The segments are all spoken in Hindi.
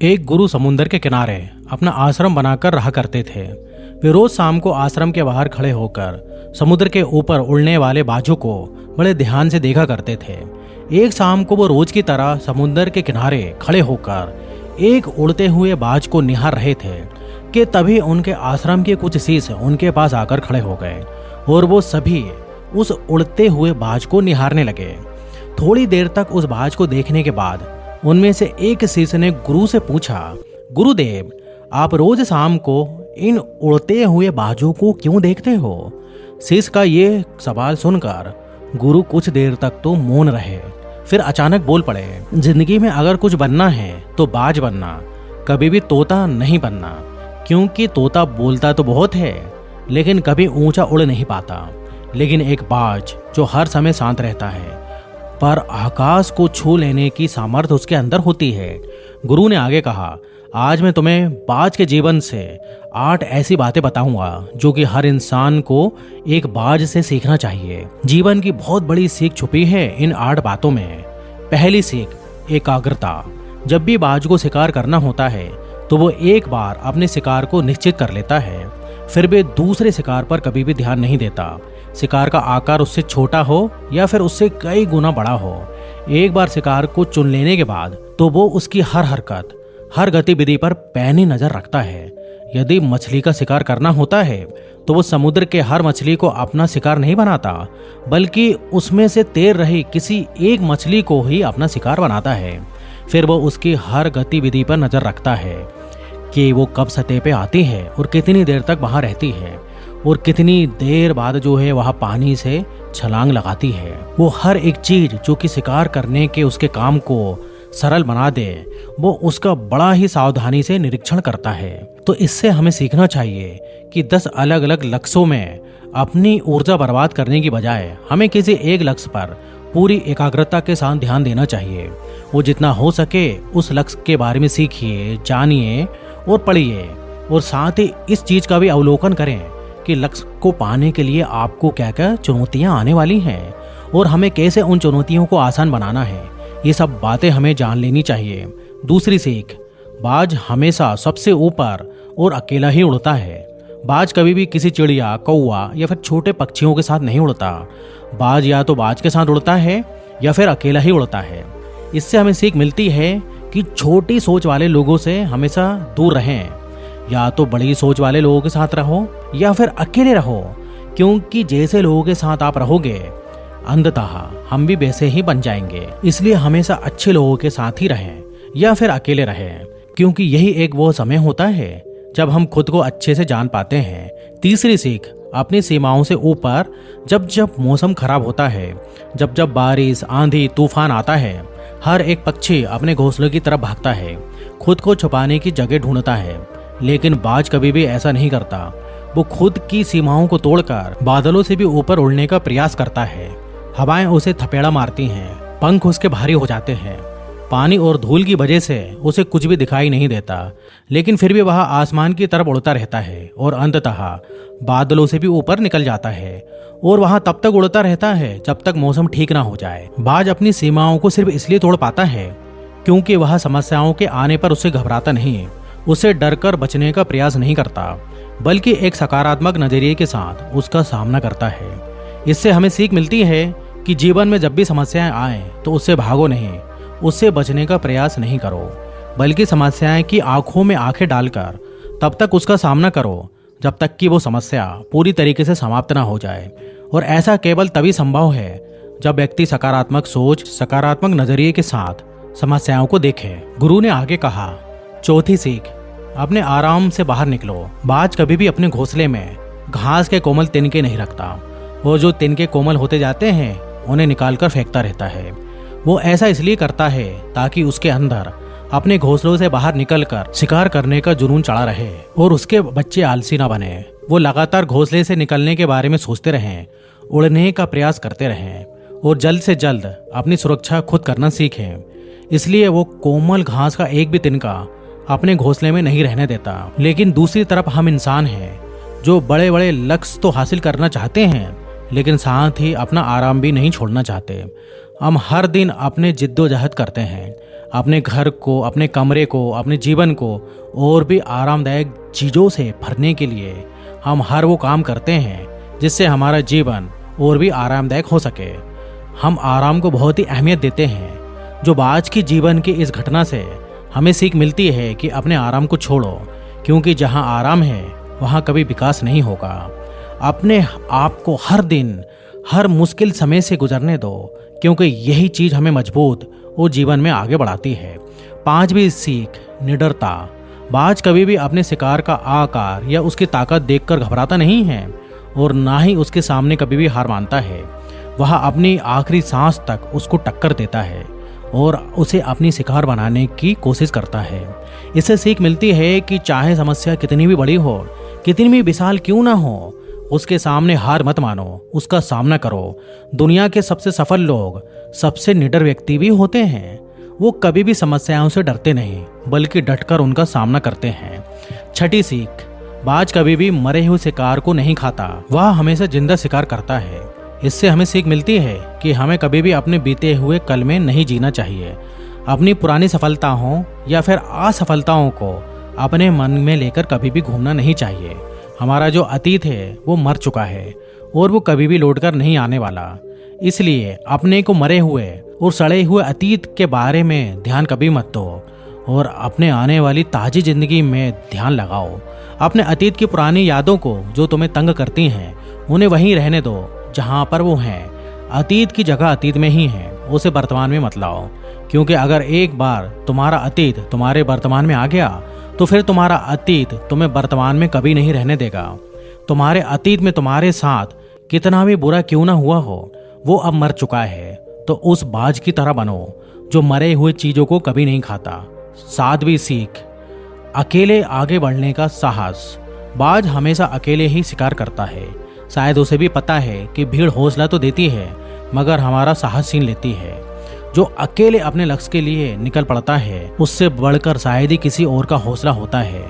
एक गुरु समुंदर के किनारे अपना आश्रम बनाकर रहा करते थे। वे रोज शाम को आश्रम के बाहर खड़े होकर समुद्र के ऊपर उड़ने वाले बाजों को बड़े ध्यान से देखा करते थे। एक शाम को वो रोज की तरह समुद्र के किनारे खड़े होकर एक उड़ते हुए बाज को निहार रहे थे कि तभी उनके आश्रम के कुछ शिष्य उनके पास आकर खड़े हो गए और वो सभी उस उड़ते हुए बाज को निहारने लगे। थोड़ी देर तक उस बाज को देखने के बाद उनमें से एक शिष्य ने गुरु से पूछा, गुरुदेव, आप रोज शाम को इन उड़ते हुए बाजों को क्यों देखते हो? शिष्य का ये सवाल सुनकर गुरु कुछ देर तक तो मौन रहे, फिर अचानक बोल पड़े, जिंदगी में अगर कुछ बनना है तो बाज बनना, कभी भी तोता नहीं बनना, क्योंकि तोता बोलता तो बहुत है लेकिन कभी ऊंचा उड़ नहीं पाता। लेकिन एक बाज जो हर समय शांत रहता है पर आकाश को छू लेने की सामर्थ्य उसके अंदर होती है। गुरु ने आगे कहा, आज मैं तुम्हें बाज के जीवन से 8 ऐसी बातें बताऊंगा जो कि हर इंसान को एक बाज से सीखना चाहिए। जीवन की बहुत बड़ी सीख छुपी है इन 8 बातों में। पहली सीख, एकाग्रता। जब भी बाज को शिकार करना होता है तो वो एक बार अपने शिकार को निश्चित कर लेता है, फिर भी दूसरे शिकार पर कभी भी ध्यान नहीं देता। शिकार का आकार उससे छोटा हो या फिर उससे कई गुना बड़ा हो, एक बार शिकार को चुन लेने के बाद तो वो उसकी हर हरकत, हर गतिविधि पर पैनी नजर रखता है। यदि मछली का शिकार करना होता है तो वो समुद्र के हर मछली को अपना शिकार नहीं बनाता, बल्कि उसमें से तैर रही किसी एक मछली को ही अपना शिकार बनाता है। फिर वो उसकी हर गतिविधि पर नजर रखता है कि वो कब सतह पे आती है और कितनी देर तक वहां रहती है और कितनी देर बाद जो है वहां पानी से छलांग लगाती है। वो हर एक चीज जो कि शिकार करने के उसके काम को सरल बना दे, वो उसका बड़ा ही सावधानी से निरीक्षण करता है। तो इससे हमें सीखना चाहिए कि 10 अलग अलग लक्ष्यों में अपनी ऊर्जा बर्बाद करने की बजाय हमें किसी एक लक्ष्य पर पूरी एकाग्रता के साथ ध्यान देना चाहिए। वो जितना हो सके उस लक्ष्य के बारे में सीखिए, जानिए और पढ़िए, और साथ ही इस चीज का भी अवलोकन करें कि लक्ष्य को पाने के लिए आपको क्या क्या चुनौतियां आने वाली हैं और हमें कैसे उन चुनौतियों को आसान बनाना है। ये सब बातें हमें जान लेनी चाहिए। दूसरी सीख, बाज हमेशा सबसे ऊपर और अकेला ही उड़ता है। बाज कभी भी किसी चिड़िया, कौवा या फिर छोटे पक्षियों के साथ नहीं उड़ता। बाज या तो बाज के साथ उड़ता है या फिर अकेला ही उड़ता है। इससे हमें सीख मिलती है कि छोटी सोच वाले लोगों से हमेशा दूर रहें, या तो बड़ी सोच वाले लोगों के साथ रहो या फिर अकेले रहो, क्योंकि जैसे लोगों के साथ आप रहोगे अंततः हम भी वैसे ही बन जाएंगे। इसलिए हमेशा अच्छे लोगों के साथ ही रहें या फिर अकेले रहें, क्योंकि यही एक वो समय होता है जब हम खुद को अच्छे से जान पाते हैं। तीसरी सीख, अपनी सीमाओं से ऊपर। जब जब मौसम खराब होता है, जब जब बारिश, आंधी, तूफान आता है, हर एक पक्षी अपने घोंसले की तरफ भागता है, खुद को छुपाने की जगह ढूंढता है। लेकिन बाज कभी भी ऐसा नहीं करता। वो खुद की सीमाओं को तोड़कर बादलों से भी ऊपर उड़ने का प्रयास करता है। हवाएं उसे थपेड़ा मारती हैं, पंख उसके भारी हो जाते हैं, पानी और धूल की वजह से उसे कुछ भी दिखाई नहीं देता, लेकिन फिर भी वह आसमान की तरफ उड़ता रहता है और अंततः बादलों से भी ऊपर निकल जाता है और वहां तब तक उड़ता रहता है जब तक मौसम ठीक ना हो जाए। बाज अपनी सीमाओं को सिर्फ इसलिए तोड़ पाता है क्योंकि वह समस्याओं के आने पर उससे घबराता नहीं, उसे डर कर बचने का प्रयास नहीं करता, बल्कि एक सकारात्मक नजरिए के साथ उसका सामना करता है। इससे हमें सीख मिलती है कि जीवन में जब भी समस्याएं आए तो उससे भागो नहीं, उससे बचने का प्रयास नहीं करो, बल्कि समस्याएं की आंखों में आंखें डालकर तब तक उसका सामना करो जब तक कि वो समस्या पूरी तरीके से समाप्त ना हो जाए। और ऐसा केवल तभी संभव है जब व्यक्ति सकारात्मक सोच, सकारात्मक नजरिए के साथ समस्याओं को देखे। गुरु ने आगे कहा, चौथी सीख, अपने आराम से बाहर निकलो। बाज कभी भी अपने घोंसले में घास के कोमल तिनके नहीं रखता, और जो तिनके कोमल होते जाते हैं उन्हें निकालकर फेंकता रहता है। वो ऐसा इसलिए करता है ताकि उसके अंदर अपने घोंसलों से बाहर निकलकर शिकार करने का जुनून चढ़ा रहे और उसके बच्चे आलसी ना बने। वो लगातार घोंसले से निकलने के बारे में सोचते रहें, उड़ने का प्रयास करते रहें और जल्द से जल्द अपनी सुरक्षा खुद करना सीखें। इसलिए वो कोमल घास का एक भी तिनका अपने घोंसले में नहीं रहने देता। लेकिन दूसरी तरफ हम इंसान हैं जो बड़े बड़े लक्ष्य तो हासिल करना चाहते हैं, लेकिन साथ ही अपना आराम भी नहीं छोड़ना चाहते। हम हर दिन अपने जिद्दोजहद करते हैं, अपने घर को, अपने कमरे को, अपने जीवन को और भी आरामदायक चीज़ों से भरने के लिए हम हर वो काम करते हैं जिससे हमारा जीवन और भी आरामदायक हो सके। हम आराम को बहुत ही अहमियत देते हैं। जो आज की जीवन की इस घटना से हमें सीख मिलती है कि अपने आराम को छोड़ो, क्योंकि जहाँ आराम है वहाँ कभी विकास नहीं होगा। अपने आप को हर दिन, हर मुश्किल समय से गुजरने दो, क्योंकि यही चीज़ हमें मजबूत और जीवन में आगे बढ़ाती है। 5वीं सीख, निडरता। बाज कभी भी अपने शिकार का आकार या उसकी ताकत देखकर घबराता नहीं है और ना ही उसके सामने कभी भी हार मानता है। वह अपनी आखिरी सांस तक उसको टक्कर देता है और उसे अपनी शिकार बनाने की कोशिश करता है। इससे सीख मिलती है कि चाहे समस्या कितनी भी बड़ी हो, कितनी भी विशाल क्यों ना हो, उसके सामने हार मत मानो, उसका सामना करो। दुनिया के सबसे सफल लोग सबसे निडर व्यक्ति भी होते हैं। वो कभी भी समस्याओं से डरते नहीं, बल्कि डटकर उनका सामना करते हैं। 6ठी सीख, बाज कभी भी मरे हुए शिकार को नहीं खाता, वह हमेशा जिंदा शिकार करता है। इससे हमें सीख मिलती है कि हमें कभी भी अपने बीते हुए कल में नहीं जीना चाहिए। अपनी पुरानी सफलताओं या फिर असफलताओं को अपने मन में लेकर कभी भी घूमना नहीं चाहिए। हमारा जो अतीत है वो मर चुका है और वो कभी भी लौटकर नहीं आने वाला। इसलिए अपने को मरे हुए और सड़े हुए अतीत के बारे में ध्यान कभी मत दो और अपने आने वाली ताजी जिंदगी में ध्यान लगाओ। अपने अतीत की पुरानी यादों को जो तुम्हें तंग करती हैं, उन्हें वहीं रहने दो जहां पर वो हैं। अतीत की जगह अतीत में ही है, उसे वर्तमान में मत लाओ, क्योंकि अगर एक बार तुम्हारा अतीत तुम्हारे वर्तमान में आ गया तो फिर तुम्हारा अतीत तुम्हें वर्तमान में कभी नहीं रहने देगा। तुम्हारे अतीत में तुम्हारे साथ कितना भी बुरा क्यों ना हुआ हो, वो अब मर चुका है। तो उस बाज की तरह बनो जो मरे हुए चीजों को कभी नहीं खाता। 7वीं सीख, अकेले आगे बढ़ने का साहस। बाज हमेशा अकेले ही शिकार करता है। शायद उसे भी पता है कि भीड़ हौसला तो देती है, मगर हमारा साहस छीन लेती है। जो अकेले अपने लक्ष्य के लिए निकल पड़ता है, उससे बढ़कर शायद ही किसी और का हौसला होता है।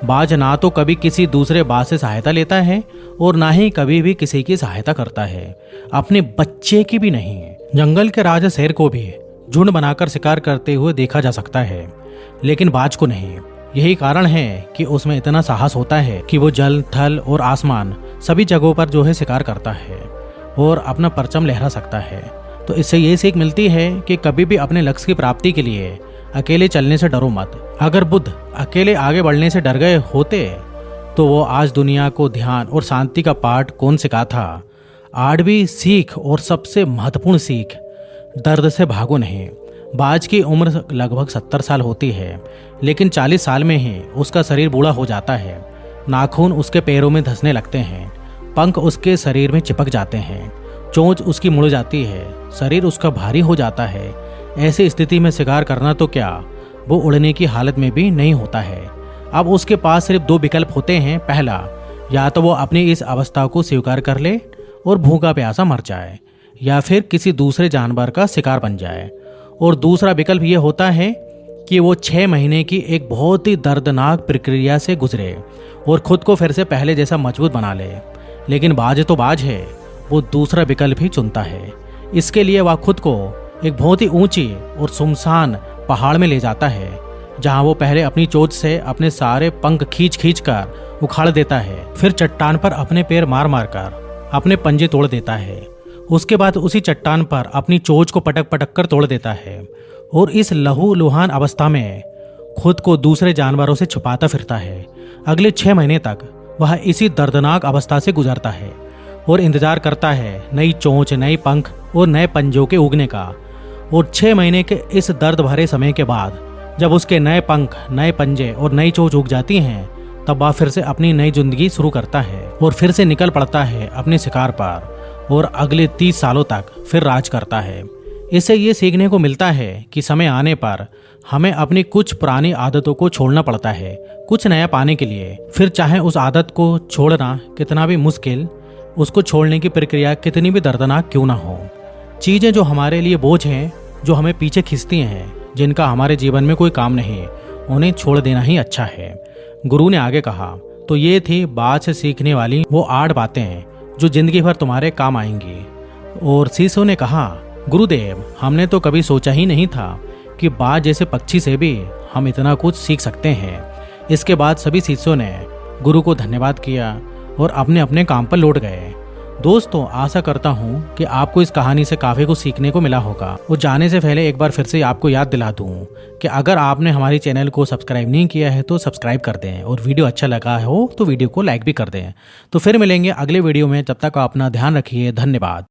बाज ना तो कभी किसी दूसरे बाज से सहायता लेता है और ना ही कभी भी किसी की सहायता करता है, अपने बच्चे की भी नहीं। जंगल के राजा शेर को भी झुंड बनाकर शिकार करते हुए देखा जा सकता है, लेकिन बाज को नहीं। यही कारण है कि उसमें इतना साहस होता है कि वो जल, थल और आसमान सभी जगहों पर जो है शिकार करता है और अपना परचम लहरा सकता है। तो इससे ये सीख मिलती है कि कभी भी अपने लक्ष्य की प्राप्ति के लिए अकेले चलने से डरो मत। अगर बुद्ध अकेले आगे बढ़ने से डर गए होते तो वो आज दुनिया को ध्यान और शांति का पाठ कौन सिखाता। 8वीं सीख और सबसे महत्वपूर्ण सीख, दर्द से भागो नहीं। बाज की उम्र लगभग 70 साल होती है, लेकिन 40 साल में ही उसका शरीर बूढ़ा हो जाता है। नाखून उसके पैरों में धंसने लगते हैं, पंख उसके शरीर में चिपक जाते हैं, चोंच उसकी मुड़ जाती है, शरीर उसका भारी हो जाता है। ऐसी स्थिति में शिकार करना तो क्या, वो उड़ने की हालत में भी नहीं होता है। अब उसके पास सिर्फ 2 विकल्प होते हैं। पहला, या तो वो अपनी इस अवस्था को स्वीकार कर ले और भूखा प्यासा मर जाए, या फिर किसी दूसरे जानवर का शिकार बन जाए। और दूसरा विकल्प ये होता है कि वो 6 महीने की एक बहुत ही दर्दनाक प्रक्रिया से गुजरे और खुद को फिर से पहले जैसा मजबूत बना ले। लेकिन बाज तो बाज है, वो दूसरा विकल्प ही चुनता है। इसके लिए वह खुद को एक बहुत ही ऊंची और सुनसान पहाड़ में ले जाता है, जहां वो पहले अपनी चोंच से अपने सारे पंख खींच कर उखाड़ देता है, फिर चट्टान पर अपने पैर मार मार कर अपने पंजे तोड़ देता है। उसके बाद उसी चट्टान पर अपनी चोंच को पटक पटक कर तोड़ देता है और इस लहूलुहान अवस्था में खुद को दूसरे जानवरों से छुपाता फिरता है। अगले 6 महीने तक वह इसी दर्दनाक अवस्था से गुजरता है और इंतजार करता है नई चोंच, नई पंख और नए पंजों के उगने का। और 6 महीने के इस दर्द भरे समय के बाद जब उसके नए पंख, नए पंजे और नई चोंच उग जाती हैं, तब वह फिर से अपनी नई जिंदगी शुरू करता है और फिर से निकल पड़ता है अपने शिकार पर और अगले 30 सालों तक फिर राज करता है। इससे ये सीखने को मिलता है कि समय आने पर हमें अपनी कुछ पुरानी आदतों को छोड़ना पड़ता है कुछ नया पाने के लिए। फिर चाहे उस आदत को छोड़ना कितना भी मुश्किल, उसको छोड़ने की प्रक्रिया कितनी भी दर्दनाक क्यों ना हो। चीज़ें जो हमारे लिए बोझ हैं, जो हमें पीछे खींचती हैं, जिनका हमारे जीवन में कोई काम नहीं, उन्हें छोड़ देना ही अच्छा है। गुरु ने आगे कहा, तो ये थी बात से सीखने वाली वो 8 बातें जो जिंदगी भर तुम्हारे काम आएंगी। और शिष्यों ने कहा, गुरुदेव, हमने तो कभी सोचा ही नहीं था कि बाज जैसे पक्षी से भी हम इतना कुछ सीख सकते हैं। इसके बाद सभी शिष्यों ने गुरु को धन्यवाद किया और अपने अपने काम पर लौट गए। दोस्तों, आशा करता हूँ कि आपको इस कहानी से काफ़ी कुछ सीखने को मिला होगा। और जाने से पहले एक बार फिर से आपको याद दिला दूँ कि अगर आपने हमारे चैनल को सब्सक्राइब नहीं किया है तो सब्सक्राइब कर दें, और वीडियो अच्छा लगा हो तो वीडियो को लाइक भी कर दें। तो फिर मिलेंगे अगले वीडियो में, तब तक आप अपना ध्यान रखिए। धन्यवाद।